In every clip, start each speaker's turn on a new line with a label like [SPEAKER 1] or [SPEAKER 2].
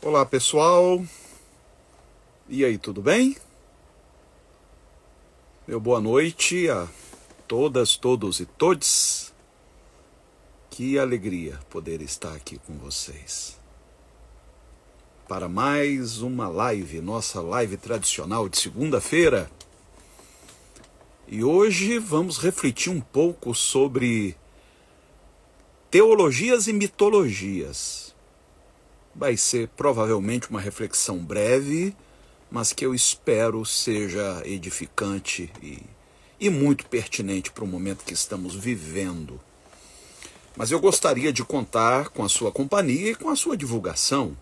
[SPEAKER 1] Olá pessoal, e aí, tudo bem? Meu boa noite a todas, todos e todes. Que alegria poder estar aqui com vocês para mais uma live, nossa live tradicional de segunda-feira. E hoje vamos refletir um pouco sobre teologias e mitologias. Vai ser provavelmente uma reflexão breve, mas que eu espero seja edificante e muito pertinente para o momento que estamos vivendo. Mas eu gostaria de contar com a sua companhia e com a sua divulgação.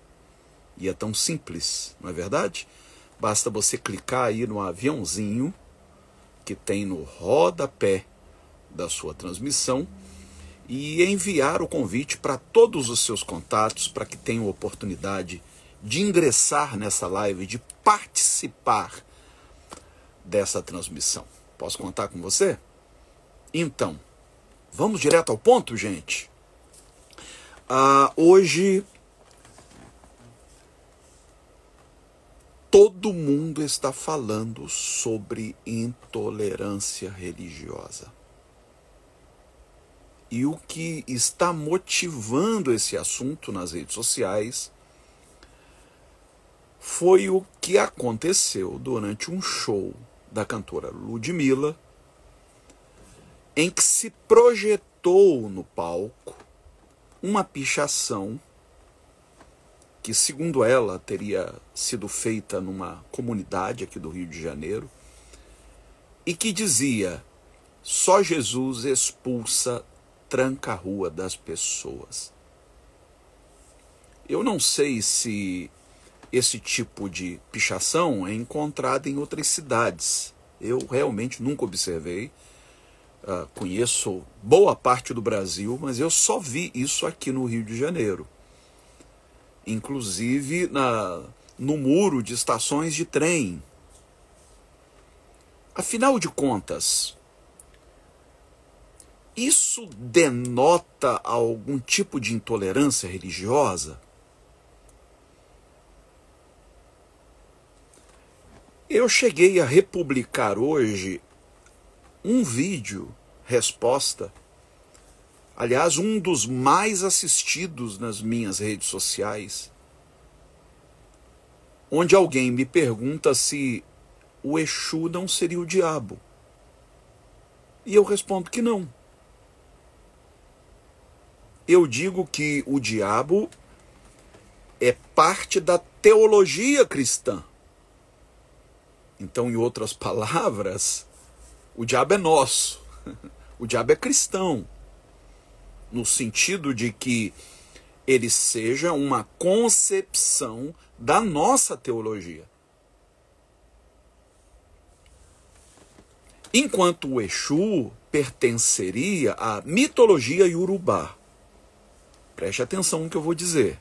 [SPEAKER 1] E é tão simples, não é verdade? Basta você clicar aí no aviãozinho que tem no rodapé da sua transmissão e enviar o convite para todos os seus contatos para que tenham oportunidade de ingressar nessa live, de participar dessa transmissão. Posso contar com você? Então, vamos direto ao ponto, gente. Hoje, todo mundo está falando sobre intolerância religiosa. E o que está motivando esse assunto nas redes sociais foi o que aconteceu durante um show da cantora Ludmilla, em que se projetou no palco uma pichação que, segundo ela, teria sido feita numa comunidade aqui do Rio de Janeiro, e que dizia: só Jesus expulsa tranca-rua das pessoas. Eu não sei se esse tipo de pichação é encontrado em outras cidades. Eu realmente nunca observei. Conheço boa parte do Brasil, mas eu só vi isso aqui no Rio de Janeiro. Inclusive no muro de estações de trem. Afinal de contas, isso denota algum tipo de intolerância religiosa? Eu cheguei a republicar hoje um vídeo resposta, aliás, um dos mais assistidos nas minhas redes sociais, onde alguém me pergunta se o Exu não seria o diabo. E eu respondo que não. Eu digo que o diabo é parte da teologia cristã. Então, em outras palavras, o diabo é nosso. O diabo é cristão, no sentido de que ele seja uma concepção da nossa teologia. Enquanto o Exu pertenceria à mitologia iorubá. Preste atenção no que eu vou dizer.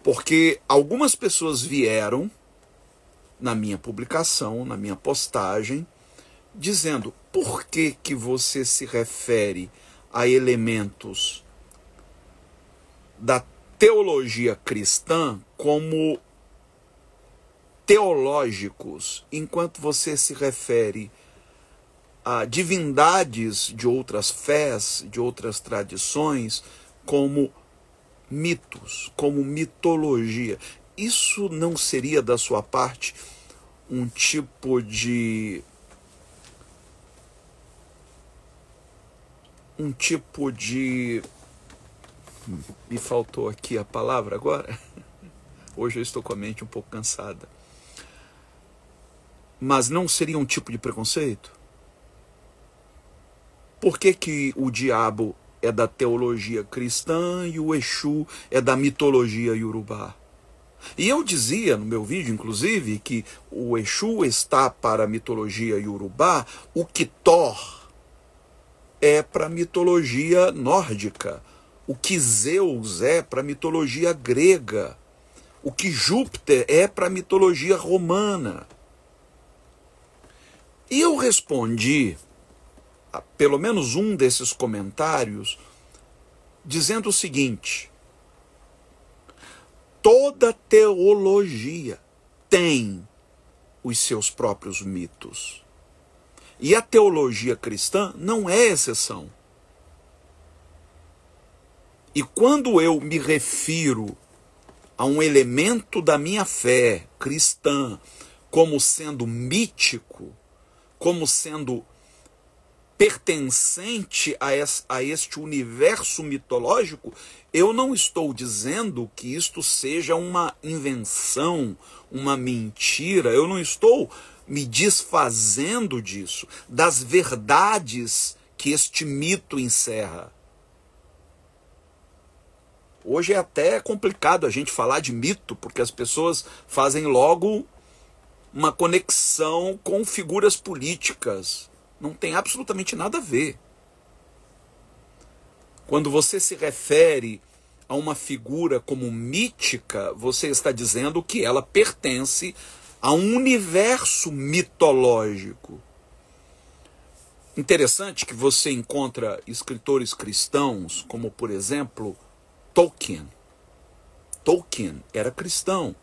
[SPEAKER 1] Porque algumas pessoas vieram na minha publicação, na minha postagem, dizendo: por que que você se refere a elementos da teologia cristã como teológicos, enquanto você se refere a divindades de outras fés, de outras tradições, como mitos, como mitologia? Isso não seria da sua parte um tipo de me faltou aqui a palavra agora. Hoje eu estou com a mente um pouco cansada. Mas não seria um tipo de preconceito? Por que que o diabo é da teologia cristã e o Exu é da mitologia iorubá? E eu dizia no meu vídeo, inclusive, que o Exu está para a mitologia iorubá o que Thor é para a mitologia nórdica, o que Zeus é para a mitologia grega, o que Júpiter é para a mitologia romana. E eu respondi a pelo menos um desses comentários dizendo o seguinte: Toda teologia tem os seus próprios mitos. E a teologia cristã não é exceção. E quando eu me refiro a um elemento da minha fé cristã como sendo mítico, como sendo pertencente a este universo mitológico, eu não estou dizendo que isto seja uma invenção, uma mentira, eu não estou me desfazendo disso, das verdades que este mito encerra. Hoje é até complicado a gente falar de mito, porque as pessoas fazem logo uma conexão com figuras políticas. Não tem absolutamente nada a ver. Quando você se refere a uma figura como mítica, você está dizendo que ela pertence a um universo mitológico. Interessante que você encontra escritores cristãos, como por exemplo, Tolkien. Tolkien era cristão.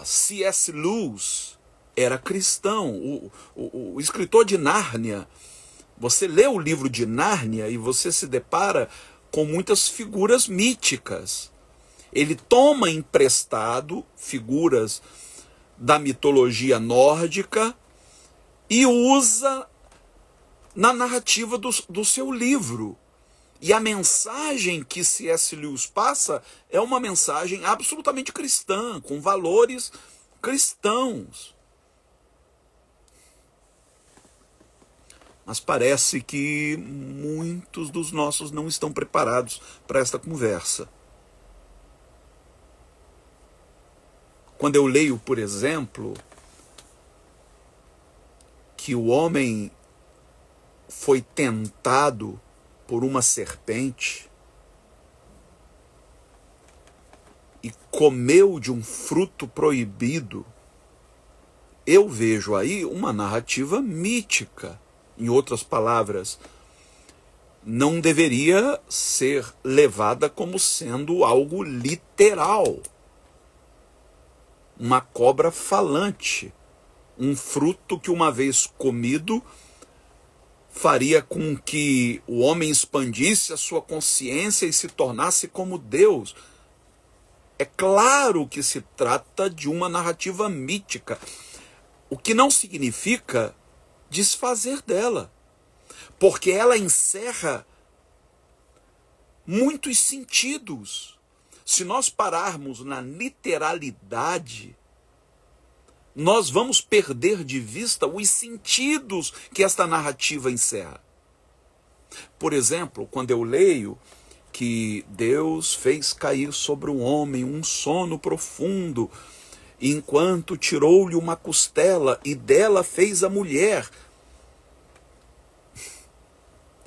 [SPEAKER 1] C.S. Lewis era cristão. O escritor de Nárnia, você lê o livro de Nárnia e você se depara com muitas figuras míticas. Ele toma emprestado figuras da mitologia nórdica e usa na narrativa do seu livro. E a mensagem que C.S. Lewis passa é uma mensagem absolutamente cristã, com valores cristãos. Mas parece que muitos dos nossos não estão preparados para esta conversa. Quando eu leio, por exemplo, que o homem foi tentado por uma serpente e comeu de um fruto proibido, eu vejo aí uma narrativa mítica. Em outras palavras, não deveria ser levada como sendo algo literal. Uma cobra falante, um fruto que uma vez comido faria com que o homem expandisse a sua consciência e se tornasse como Deus. É claro que se trata de uma narrativa mítica, o que não significa desfazer dela, porque ela encerra muitos sentidos. Se nós pararmos na literalidade, nós vamos perder de vista os sentidos que esta narrativa encerra. Por exemplo, quando eu leio que Deus fez cair sobre o homem um sono profundo, enquanto tirou-lhe uma costela e dela fez a mulher.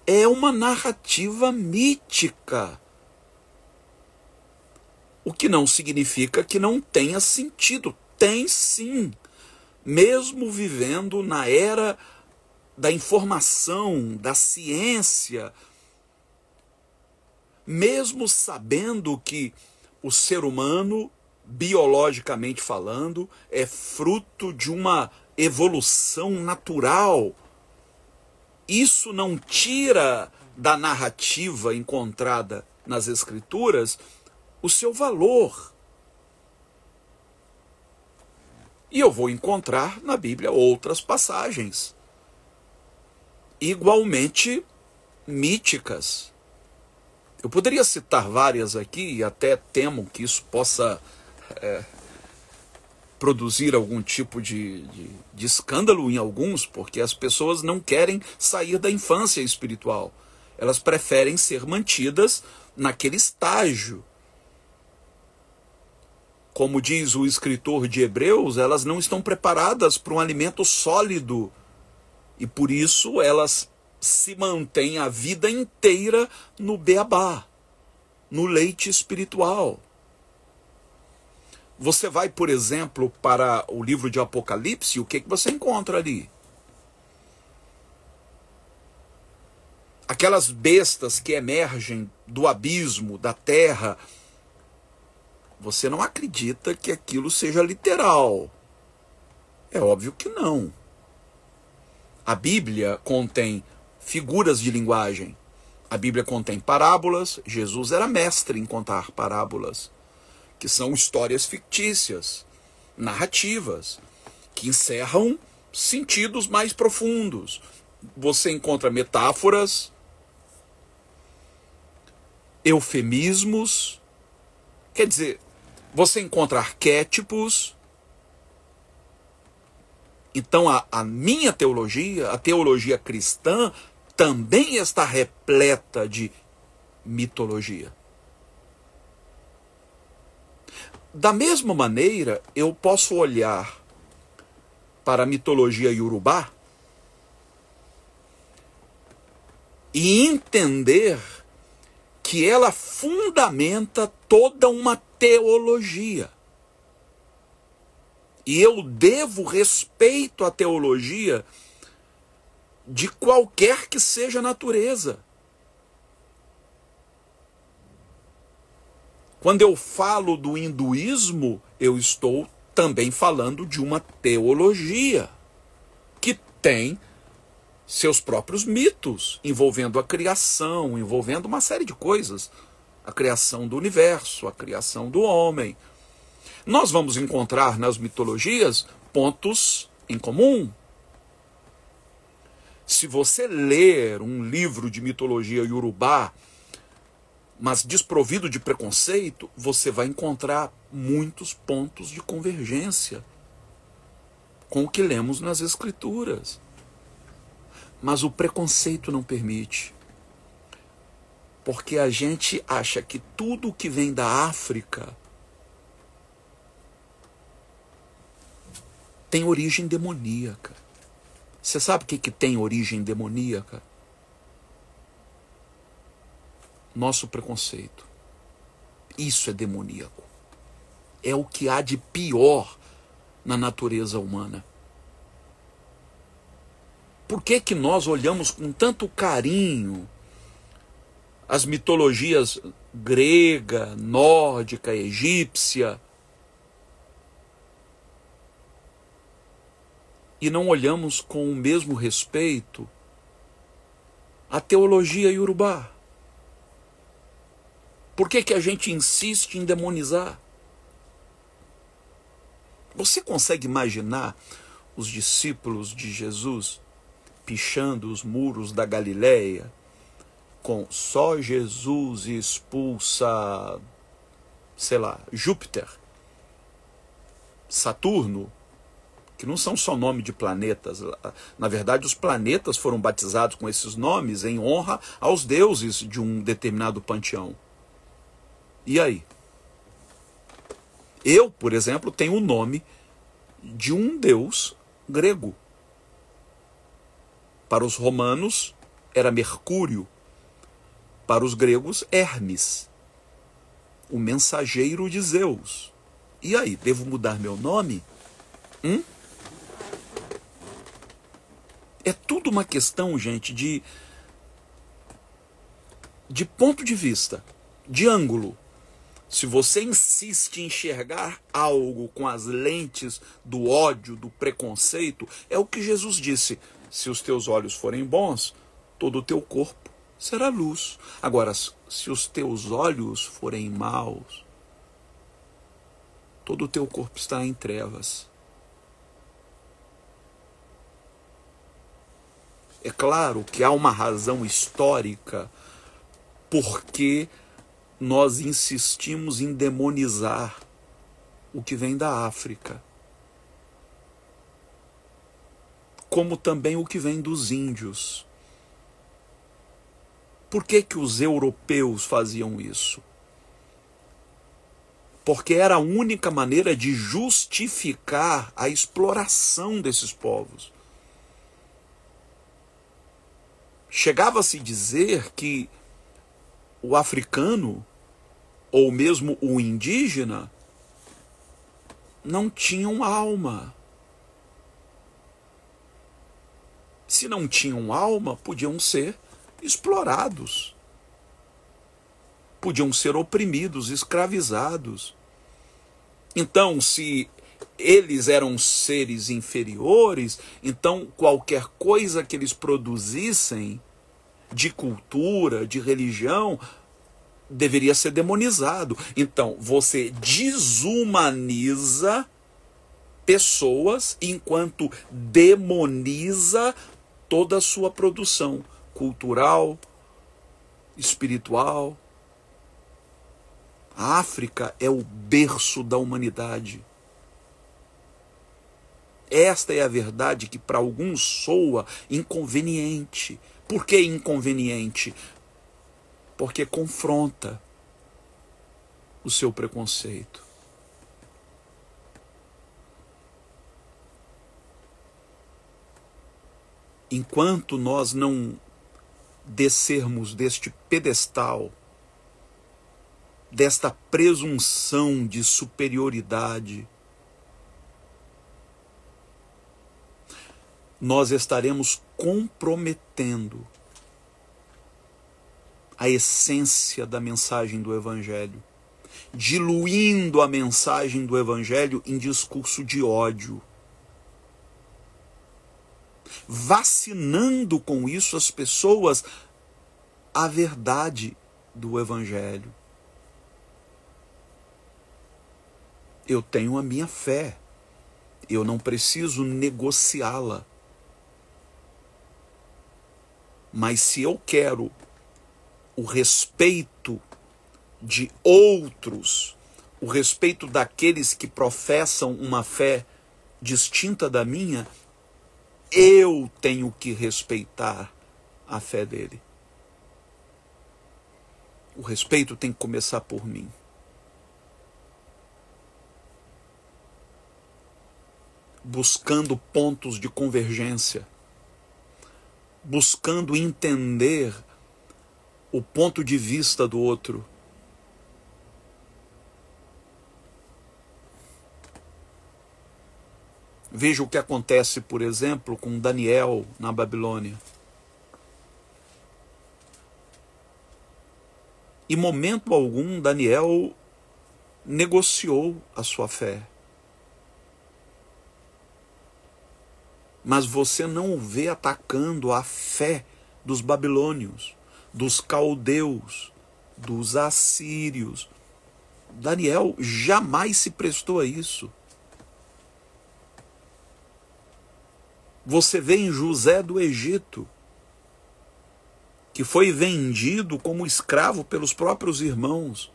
[SPEAKER 1] É uma narrativa mítica. O que não significa que não tenha sentido. Tem sim. Mesmo vivendo na era da informação, da ciência, mesmo sabendo que o ser humano, biologicamente falando, é fruto de uma evolução natural, isso não tira da narrativa encontrada nas Escrituras o seu valor. E eu vou encontrar na Bíblia outras passagens igualmente míticas. Eu poderia citar várias aqui e até temo que isso possa produzir algum tipo de escândalo em alguns, porque as pessoas não querem sair da infância espiritual. Elas preferem ser mantidas naquele estágio. Como diz o escritor de Hebreus, elas não estão preparadas para um alimento sólido. E por isso elas se mantêm a vida inteira no beabá, no leite espiritual. Você vai, por exemplo, para o livro de Apocalipse, o que você encontra ali? Aquelas bestas que emergem do abismo, da terra, Você não acredita que aquilo seja literal. É óbvio que não. A Bíblia contém figuras de linguagem. A Bíblia contém parábolas. Jesus era mestre em contar parábolas, que são histórias fictícias, narrativas, que encerram sentidos mais profundos. Você encontra metáforas, eufemismos, quer dizer, você encontra arquétipos. Então a minha teologia, a teologia cristã, também está repleta de mitologia. Da mesma maneira, eu posso olhar para a mitologia iorubá e entender que ela fundamenta toda uma teologia. E eu devo respeito à teologia de qualquer que seja a natureza. Quando eu falo do hinduísmo, eu estou também falando de uma teologia que tem seus próprios mitos, envolvendo a criação, envolvendo uma série de coisas. A criação do universo, a criação do homem. Nós vamos encontrar nas mitologias pontos em comum. Se você ler um livro de mitologia iorubá, mas desprovido de preconceito, você vai encontrar muitos pontos de convergência com o que lemos nas Escrituras. Mas o preconceito não permite. Porque a gente acha que tudo que vem da África tem origem demoníaca. Você sabe o que tem origem demoníaca? Nosso preconceito. Isso é demoníaco. É o que há de pior na natureza humana. Por que que nós olhamos com tanto carinho as mitologias grega, nórdica, egípcia, e não olhamos com o mesmo respeito a teologia iorubá? Por que que a gente insiste em demonizar? Você consegue imaginar os discípulos de Jesus pichando os muros da Galileia com só Jesus expulsa, sei lá, Júpiter, Saturno, que não são só nome de planetas. Na verdade, os planetas foram batizados com esses nomes em honra aos deuses de um determinado panteão. E aí? Eu, por exemplo, tenho o nome de um deus grego. Para os romanos, era Mercúrio. Para os gregos, Hermes, o mensageiro de Zeus. E aí, devo mudar meu nome? É tudo uma questão, gente, de ponto de vista, de ângulo. Se você insiste em enxergar algo com as lentes do ódio, do preconceito, é o que Jesus disse: se os teus olhos forem bons, todo o teu corpo será luz. Agora, se os teus olhos forem maus, todo o teu corpo está em trevas. É claro que há uma razão histórica porque nós insistimos em demonizar o que vem da África, como também o que vem dos índios. Por que que os europeus faziam isso? Porque era a única maneira de justificar a exploração desses povos. Chegava-se a dizer que o africano, ou mesmo o indígena, não tinham alma. Se não tinham alma, podiam ser explorados. Podiam ser oprimidos, escravizados. Então, se eles eram seres inferiores, então qualquer coisa que eles produzissem de cultura, de religião, deveria ser demonizado. Então, você desumaniza pessoas enquanto demoniza toda a sua produção cultural, espiritual. A África é o berço da humanidade. Esta é a verdade que para alguns soa inconveniente. Por que inconveniente? Porque confronta o seu preconceito. Enquanto nós não descermos deste pedestal, desta presunção de superioridade, nós estaremos comprometendo a essência da mensagem do Evangelho, diluindo a mensagem do Evangelho em discurso de ódio, vacinando com isso as pessoas a verdade do Evangelho. Eu tenho a minha fé, eu não preciso negociá-la. Mas se eu quero o respeito de outros, o respeito daqueles que professam uma fé distinta da minha, eu tenho que respeitar a fé dele. O respeito tem que começar por mim. Buscando pontos de convergência, buscando entender o ponto de vista do outro. Veja o que acontece, por exemplo, com Daniel na Babilônia. Em momento algum, Daniel negociou a sua fé. Mas você não o vê atacando a fé dos babilônios, dos caldeus, dos assírios. Daniel jamais se prestou a isso. Você vê em José do Egito, que foi vendido como escravo pelos próprios irmãos,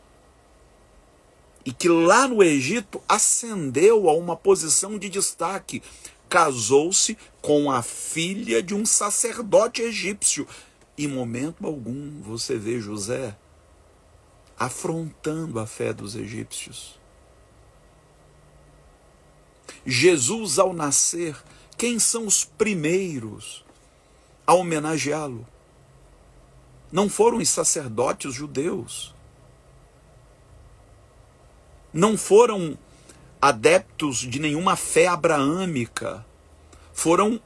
[SPEAKER 1] e que lá no Egito ascendeu a uma posição de destaque. Casou-se com a filha de um sacerdote egípcio. Em momento algum você vê José afrontando a fé dos egípcios. Jesus, ao nascer, quem são os primeiros a homenageá-lo? Não foram os sacerdotes judeus. Não foram adeptos de nenhuma fé abraâmica. Foram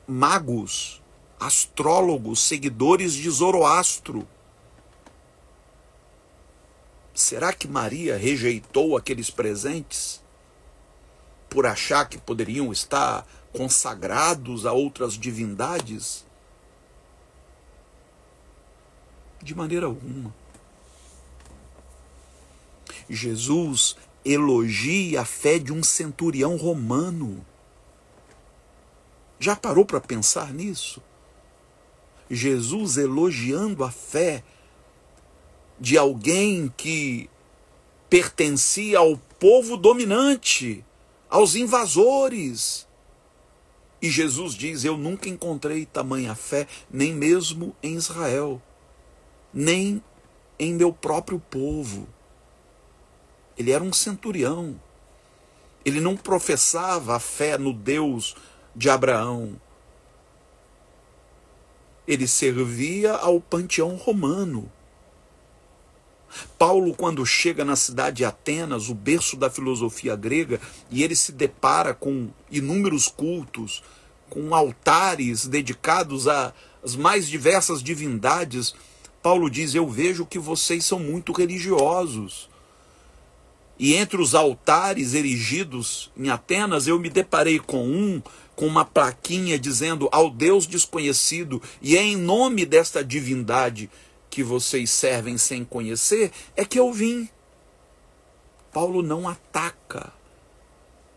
[SPEAKER 1] magos, astrólogos, seguidores de Zoroastro. Será que Maria rejeitou aqueles presentes por achar que poderiam estar consagrados a outras divindades? De maneira alguma. Jesus elogia a fé de um centurião romano. Já parou para pensar nisso? Jesus elogiando a fé de alguém que pertencia ao povo dominante, aos invasores. E Jesus diz: eu nunca encontrei tamanha fé, nem mesmo em Israel, nem em meu próprio povo. Ele era um centurião. Ele não professava a fé no Deus de Abraão. Ele servia ao panteão romano. Paulo, quando chega na cidade de Atenas, o berço da filosofia grega, e ele se depara com inúmeros cultos, com altares dedicados às mais diversas divindades, Paulo diz: eu vejo que vocês são muito religiosos. E entre os altares erigidos em Atenas, eu me deparei com uma plaquinha dizendo ao Deus desconhecido, e é em nome desta divindade que vocês servem sem conhecer, é que eu vim. Paulo não ataca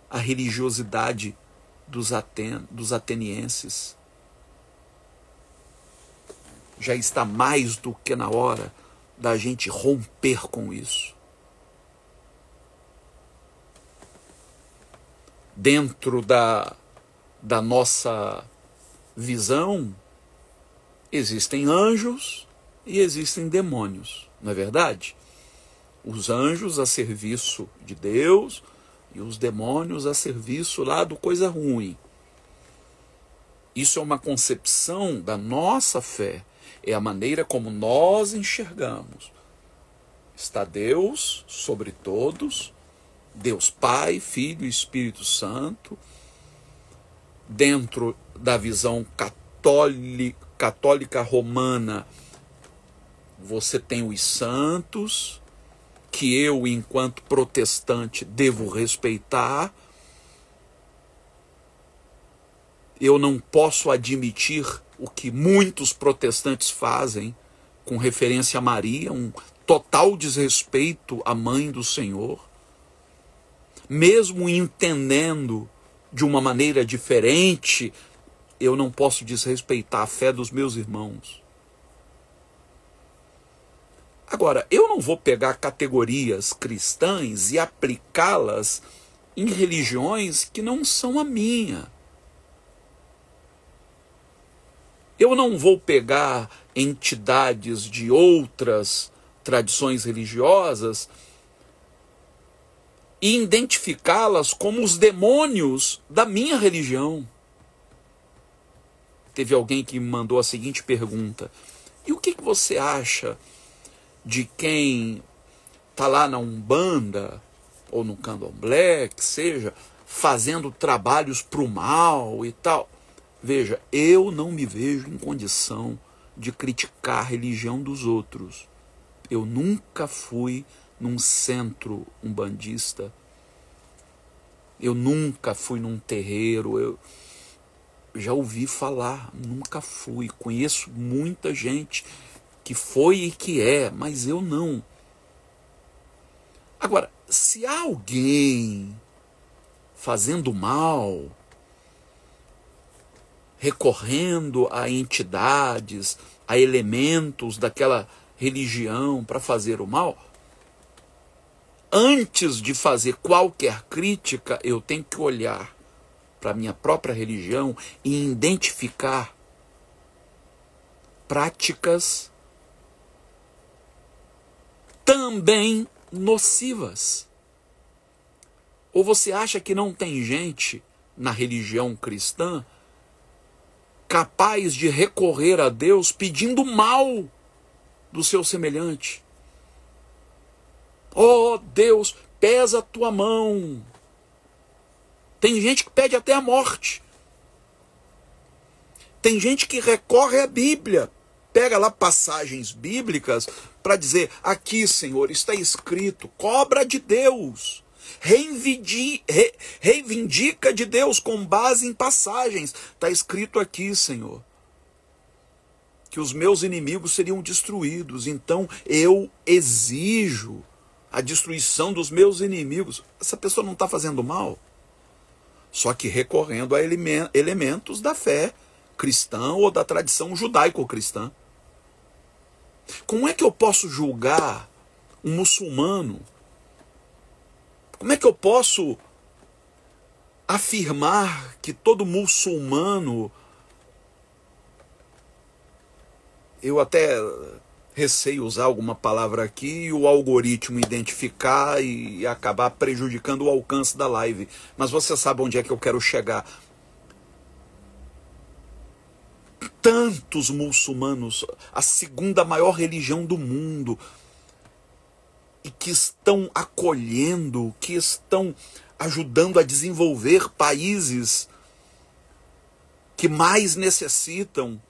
[SPEAKER 1] a religiosidade dos atenienses. Já está mais do que na hora da gente romper com isso. Dentro da nossa visão, existem anjos e existem demônios, não é verdade? Os anjos a serviço de Deus e os demônios a serviço lá do coisa ruim. Isso é uma concepção da nossa fé, é a maneira como nós enxergamos. Está Deus sobre todos, Deus Pai, Filho e Espírito Santo. Dentro da visão católica romana, você tem os santos, que eu, enquanto protestante, devo respeitar. Eu não posso admitir o que muitos protestantes fazem com referência a Maria, um total desrespeito à mãe do Senhor. Mesmo entendendo de uma maneira diferente, eu não posso desrespeitar a fé dos meus irmãos. Agora, eu não vou pegar categorias cristãs e aplicá-las em religiões que não são a minha. Eu não vou pegar entidades de outras tradições religiosas e identificá-las como os demônios da minha religião. Teve alguém que me mandou a seguinte pergunta: e o que você acha de quem está lá na Umbanda ou no Candomblé, que seja, fazendo trabalhos para o mal e tal? Veja, eu não me vejo em condição de criticar a religião dos outros. Eu nunca fui num centro umbandista, eu nunca fui num terreiro, eu já ouvi falar, nunca fui. Conheço muita gente que foi e que é, mas eu não. Agora, se há alguém fazendo mal, recorrendo a entidades, a elementos daquela religião para fazer o mal, antes de fazer qualquer crítica, eu tenho que olhar para a minha própria religião e identificar práticas também nocivas. Ou você acha que não tem gente na religião cristã capaz de recorrer a Deus pedindo mal do seu semelhante? Oh, Deus, pesa a tua mão. Tem gente que pede até a morte. Tem gente que recorre à Bíblia, pega lá passagens bíblicas para dizer: aqui, Senhor, está escrito, cobra de Deus, reivindica de Deus com base em passagens. Está escrito aqui, Senhor, que os meus inimigos seriam destruídos, então eu exijo a destruição dos meus inimigos. Essa pessoa não está fazendo mal, só que recorrendo a elementos da fé cristã ou da tradição judaico-cristã. Como é que eu posso julgar um muçulmano? Como é que eu posso afirmar que todo muçulmano... Eu até receio usar alguma palavra aqui e o algoritmo identificar e acabar prejudicando o alcance da live. Mas você sabe onde é que eu quero chegar. Tantos muçulmanos, a segunda maior religião do mundo, e que estão acolhendo, que estão ajudando a desenvolver países que mais necessitam.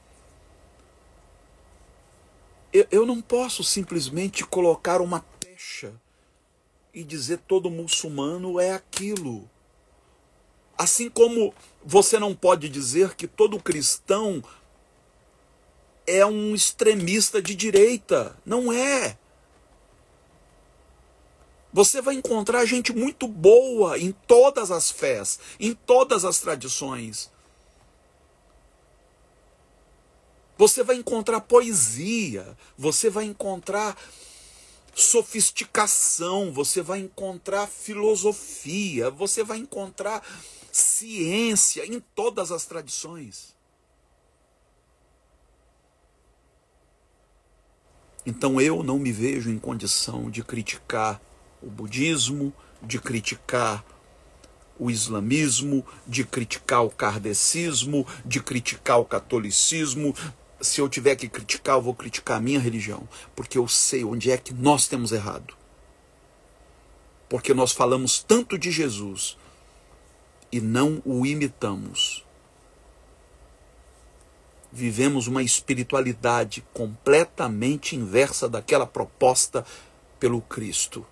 [SPEAKER 1] Eu não posso simplesmente colocar uma pecha e dizer todo muçulmano é aquilo. Assim como você não pode dizer que todo cristão é um extremista de direita. Não é. Você vai encontrar gente muito boa em todas as fés, em todas as tradições. Você vai encontrar poesia, você vai encontrar sofisticação, você vai encontrar filosofia, você vai encontrar ciência em todas as tradições. Então eu não me vejo em condição de criticar o budismo, de criticar o islamismo, de criticar o kardecismo, de criticar o catolicismo. Se eu tiver que criticar, eu vou criticar a minha religião, porque eu sei onde é que nós temos errado. Porque nós falamos tanto de Jesus e não o imitamos. Vivemos uma espiritualidade completamente inversa daquela proposta pelo Cristo.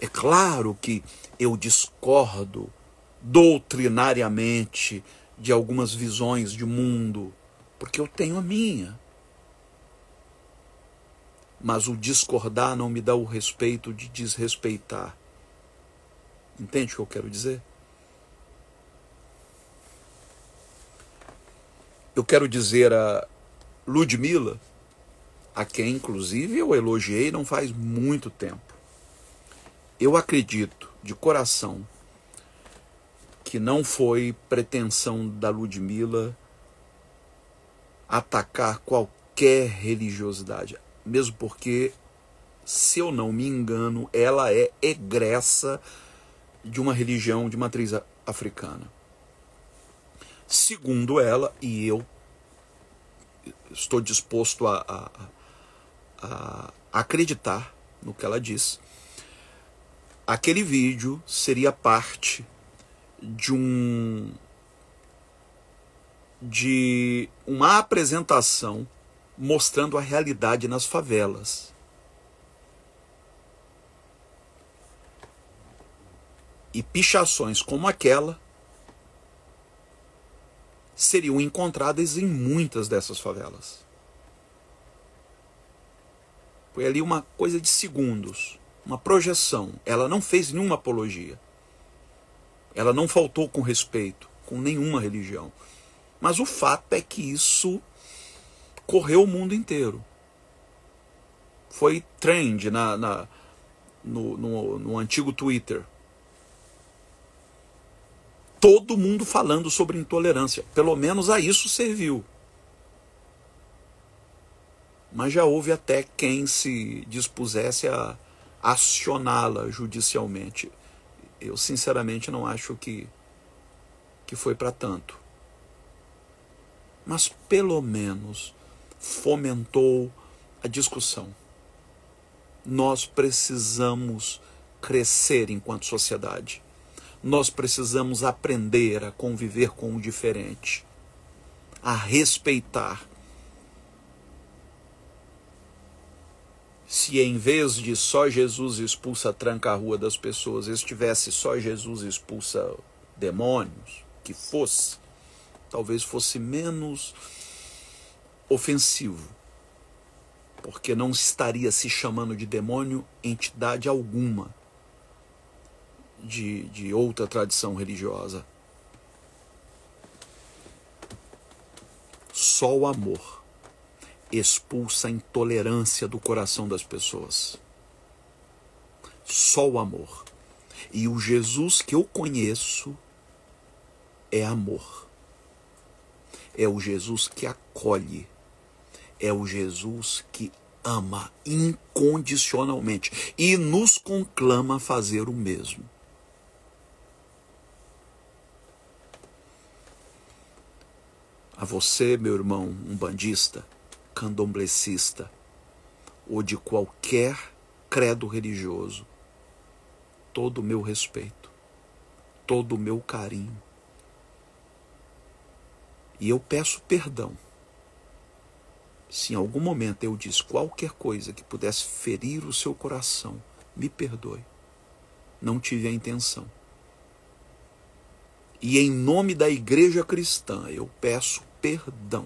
[SPEAKER 1] É claro que eu discordo doutrinariamente de algumas visões de mundo, porque eu tenho a minha. Mas o discordar não me dá o respeito de desrespeitar. Entende o que eu quero dizer? Eu quero dizer a Ludmilla, a quem inclusive eu elogiei não faz muito tempo. Eu acredito de coração que não foi pretensão da Ludmilla atacar qualquer religiosidade, mesmo porque, se eu não me engano, ela é egressa de uma religião de matriz africana. Segundo ela, e eu estou disposto a acreditar no que ela diz, aquele vídeo seria parte de uma apresentação mostrando a realidade nas favelas. E pichações como aquela seriam encontradas em muitas dessas favelas. Foi ali uma coisa de segundos, uma projeção. Ela não fez nenhuma apologia. Ela não faltou com respeito com nenhuma religião. Mas o fato é que isso correu o mundo inteiro. Foi trend no antigo Twitter. Todo mundo falando sobre intolerância. Pelo menos a isso serviu. Mas já houve até quem se dispusesse a acioná-la judicialmente. Eu sinceramente não acho que foi para tanto. Mas pelo menos fomentou a discussão. Nós precisamos crescer enquanto sociedade. Nós precisamos aprender a conviver com o diferente, a respeitar. Se em vez de só Jesus expulsa tranca-rua das pessoas, estivesse só Jesus expulsa demônios, que fosse, talvez fosse menos ofensivo, porque não estaria se chamando de demônio entidade alguma de outra tradição religiosa. Só o amor expulsa a intolerância do coração das pessoas. Só o amor. E o Jesus que eu conheço é amor. É o Jesus que acolhe. É o Jesus que ama incondicionalmente e nos conclama a fazer o mesmo. A você, meu irmão, umbandista, candomblessista ou de qualquer credo religioso, todo o meu respeito, todo o meu carinho. E eu peço perdão Se em algum momento eu disse qualquer coisa que pudesse ferir o seu coração, me perdoe. Não tive a intenção. E em nome da igreja cristã, eu peço perdão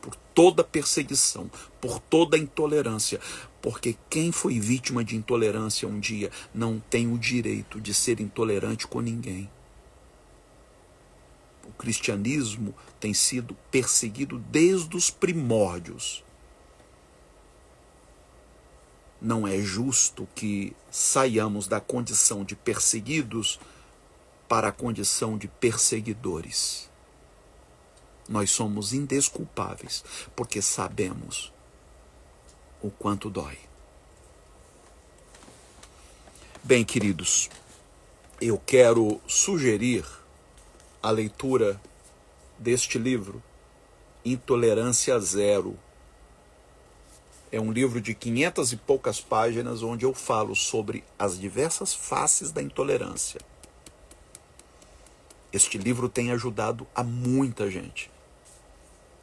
[SPEAKER 1] por toda perseguição, por toda intolerância, porque quem foi vítima de intolerância um dia não tem o direito de ser intolerante com ninguém. O cristianismo tem sido perseguido desde os primórdios. Não é justo que saiamos da condição de perseguidos para a condição de perseguidores. Nós somos indesculpáveis, porque sabemos o quanto dói. Bem, queridos, eu quero sugerir a leitura deste livro, Intolerância Zero. É um livro de 500 e poucas páginas, onde eu falo sobre as diversas faces da intolerância. Este livro tem ajudado a muita gente.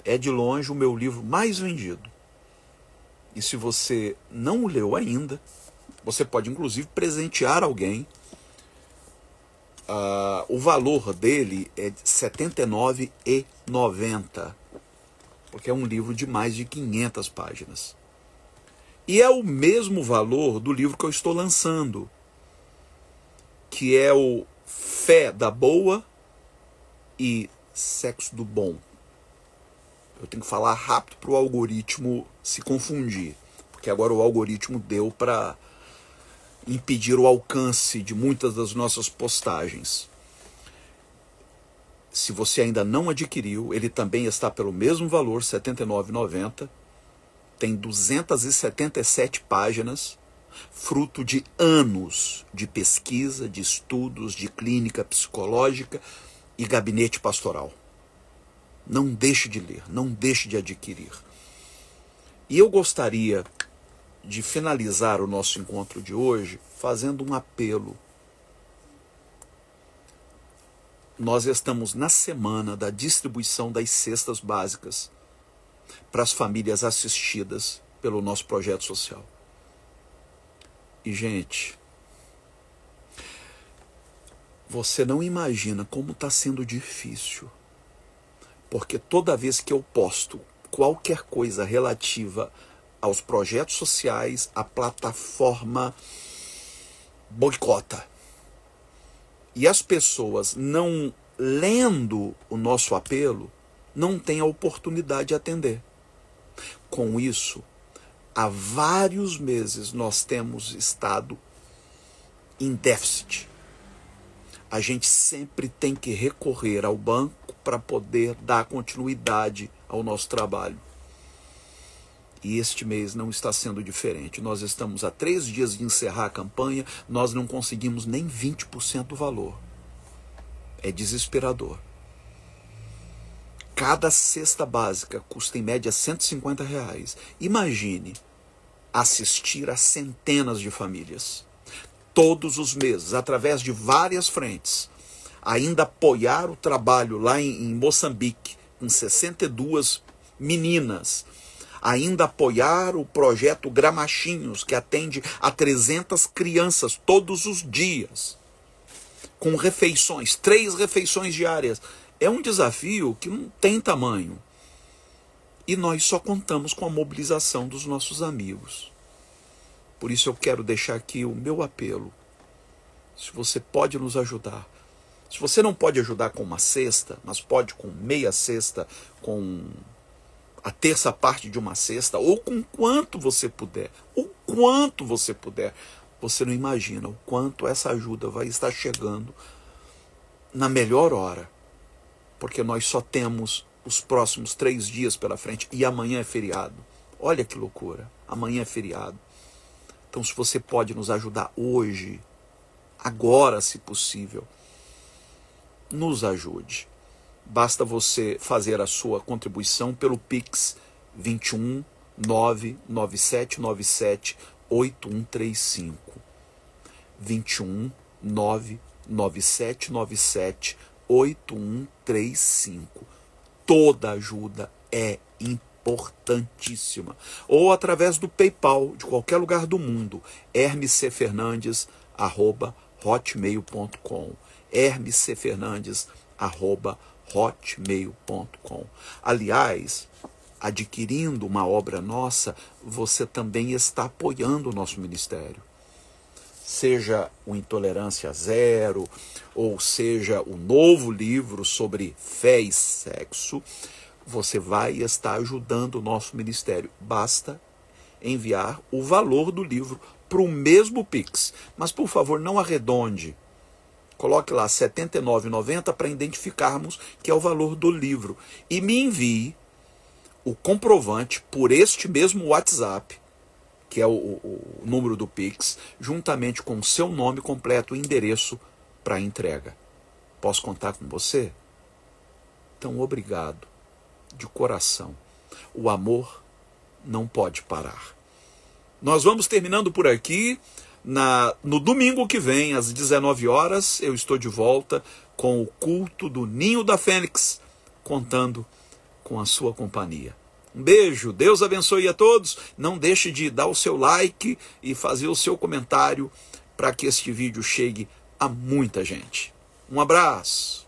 [SPEAKER 1] É de longe o meu livro mais vendido. E se você não o leu ainda, você pode inclusive presentear alguém. O valor dele é de R$ 79,90, porque é um livro de mais de 500 páginas. E é o mesmo valor do livro que eu estou lançando, que é o Fé da Boa e Sexo do Bom. Eu tenho que falar rápido para o algoritmo se confundir, porque agora o algoritmo deu para impedir o alcance de muitas das nossas postagens. Se você ainda não adquiriu, ele também está pelo mesmo valor, R$ 79,90. Tem 277 páginas, fruto de anos de pesquisa, de estudos, de clínica psicológica e gabinete pastoral. Não deixe de ler, não deixe de adquirir. E eu gostaria de finalizar o nosso encontro de hoje fazendo um apelo. Nós estamos na semana da distribuição das cestas básicas para as famílias assistidas pelo nosso projeto social. E, gente, você não imagina como está sendo difícil, porque toda vez que eu posto qualquer coisa relativa aos projetos sociais, a plataforma boicota. E as pessoas, não lendo o nosso apelo, não têm a oportunidade de atender. Com isso, há vários meses nós temos estado em déficit. A gente sempre tem que recorrer ao banco para poder dar continuidade ao nosso trabalho. E este mês não está sendo diferente. Nós estamos a 3 dias de encerrar a campanha, nós não conseguimos nem 20% do valor. É desesperador. Cada cesta básica custa em média R$ 150. Imagine assistir a centenas de famílias, todos os meses, através de várias frentes. Ainda apoiar o trabalho lá em Moçambique, com 62 meninas. Ainda apoiar o projeto Gramachinhos, que atende a 300 crianças todos os dias, com refeições, 3 refeições diárias. É um desafio que não tem tamanho. E nós só contamos com a mobilização dos nossos amigos. Por isso eu quero deixar aqui o meu apelo. Se você pode nos ajudar. Se você não pode ajudar com uma cesta, mas pode com meia cesta, com a terça parte de uma cesta, ou com quanto você puder. O quanto você puder. Você não imagina o quanto essa ajuda vai estar chegando na melhor hora. Porque nós só temos os próximos 3 dias pela frente e amanhã é feriado. Olha que loucura, amanhã é feriado. Então, se você pode nos ajudar hoje, agora, se possível, nos ajude. Basta você fazer a sua contribuição pelo Pix 21 99797 8135. 21 99797 8135. Toda ajuda é importante. importantíssima. Ou através do PayPal, de qualquer lugar do mundo, hermescfernandes@hotmail.com. hermescfernandes@hotmail.com. Aliás, adquirindo uma obra nossa, você também está apoiando o nosso ministério. Seja o Intolerância Zero, ou seja o novo livro sobre fé e sexo, você vai estar ajudando o nosso ministério. Basta enviar o valor do livro para o mesmo Pix. Mas, por favor, não arredonde. Coloque lá R$ 79,90 para identificarmos que é o valor do livro. E me envie o comprovante por este mesmo WhatsApp, que é o número do Pix, juntamente com o seu nome completo e endereço para entrega. Posso contar com você? Então, obrigado, de coração. O amor não pode parar. Nós vamos terminando por aqui. No domingo que vem, às 19 horas, eu estou de volta com o culto do Ninho da Fênix, contando com a sua companhia. Um beijo, Deus abençoe a todos. Não deixe de dar o seu like e fazer o seu comentário para que este vídeo chegue a muita gente. Um abraço.